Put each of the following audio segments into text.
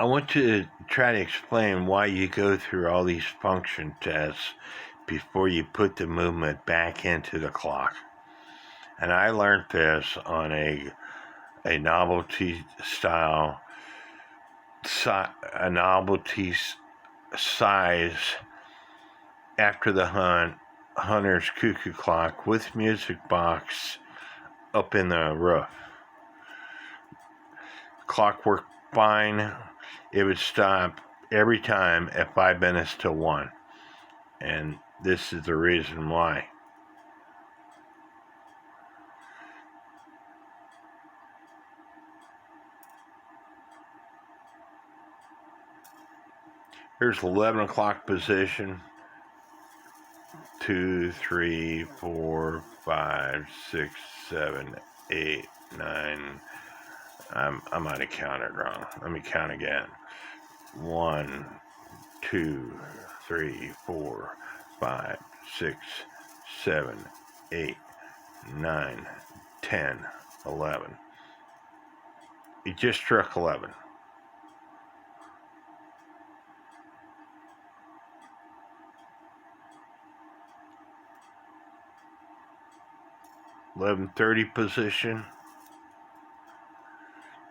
I want to try to explain why you go through all these function tests before you put the movement back into the clock. And I learned this on a novelty style, a novelty size after the hunter's cuckoo clock with music box up in the roof. Clock worked fine. It would stop every time at 5 minutes to 1. And this is the reason why. Here's 11 o'clock position. 2, 3, 4, 5, 6, 7, 8, 9. I might have counted wrong. Let me count again. 1, 2, 3, 4, 5, 6, 7, 8, 9, 10, 11. It just struck 11. $11:30 position.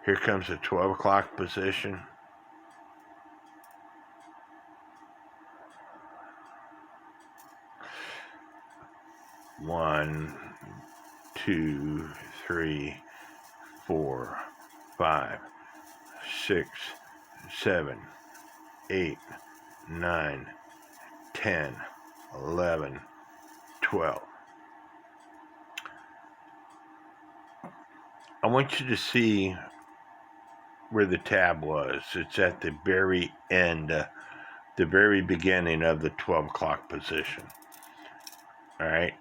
Here comes the 12 o'clock position. One, 2, 3, 4, 5, 6, 7, 8, 9, 10, 11, 12. I want you to see where the tab was. It's at the very end, the very beginning of the 12 o'clock position. All right.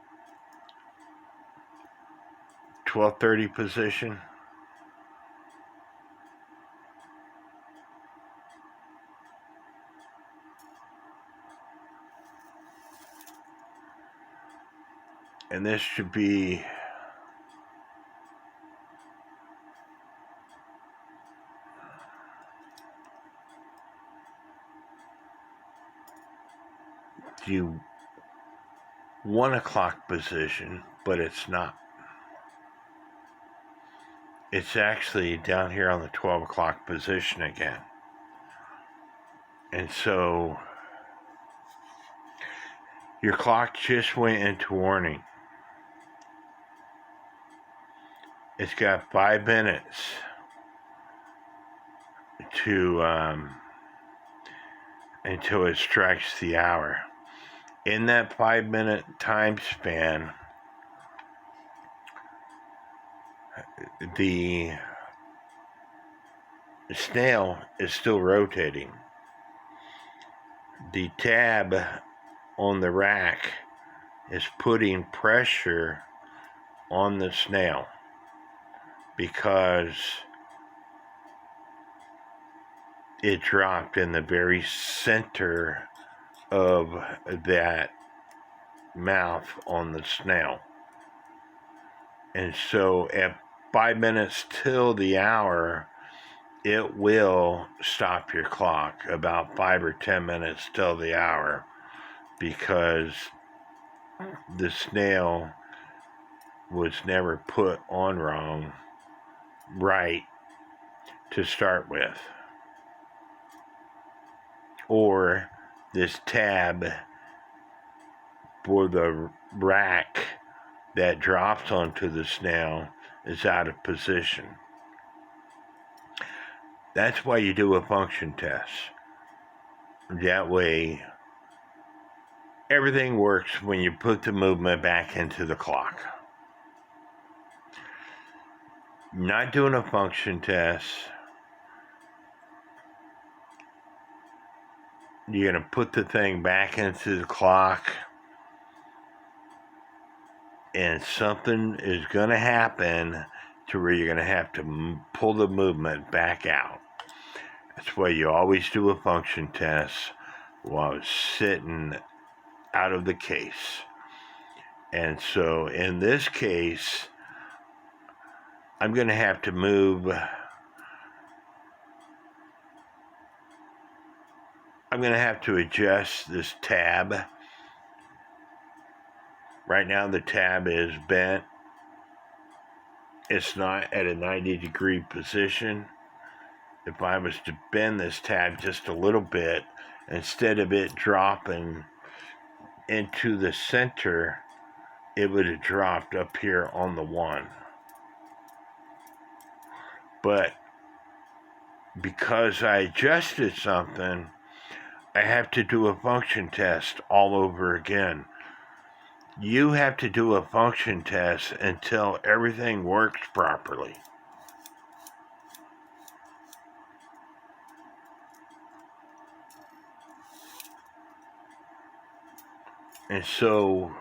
12:30 position. And this should be the 1 o'clock position, but it's not. It's actually down here on the 12 o'clock position again. And so your clock just went into warning. It's got 5 minutes to until it strikes the hour. In that 5-minute time span, the snail is still rotating. The tab on the rack is putting pressure on the snail because it dropped in the very center of that mouth on the snail. And so at 5 minutes till the hour, it will stop your clock about 5 or 10 minutes till the hour because the snail was never put on right to start with. Or this tab for the rack that drops onto the snail is out of position. That's why you do a function test. That way, everything works when you put the movement back into the clock. Not doing a function test, you're going to put the thing back into the clock, and something is going to happen to where you're going to have to pull the movement back out. That's why you always do a function test while it's sitting out of the case. And so in this case, I'm going to have to move I'm going to have to adjust this tab. Right now the tab is bent. It's not at a 90-degree position. If I was to bend this tab just a little bit, instead of it dropping into the center, it would have dropped up here on the 1. But because I adjusted something, I have to do a function test all over again. You have to do a function test until everything works properly. And so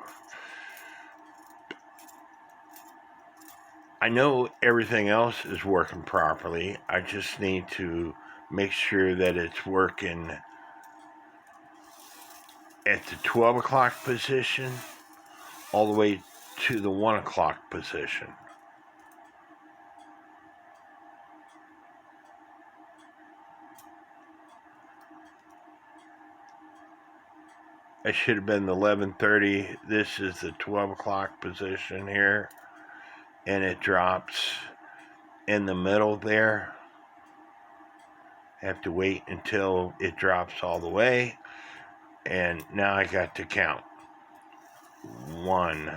I know everything else is working properly. I just need to make sure that it's working at the 12 o'clock position all the way to the 1 o'clock position. It should have been the 11:30. This is the 12 o'clock position here. And it drops in the middle there. Have to wait until it drops all the way. And now I got to count. 1,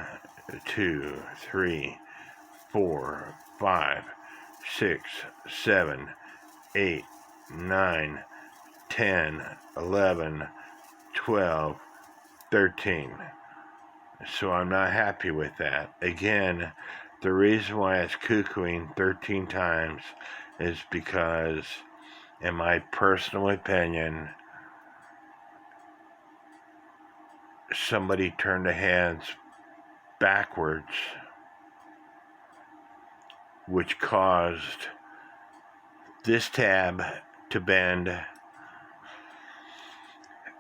2, 3, 4, 5, 6, 7, 8, 9, 10, 11, 12, 13. So I'm not happy with that. Again, the reason why it's cuckooing 13 times is because, in my personal opinion, somebody turned the hands backwards, which caused this tab to bend,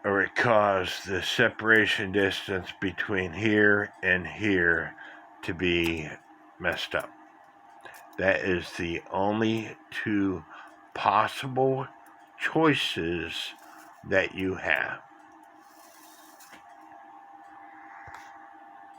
or it caused the separation distance between here and here to be messed up. That is the only two possible choices that you have.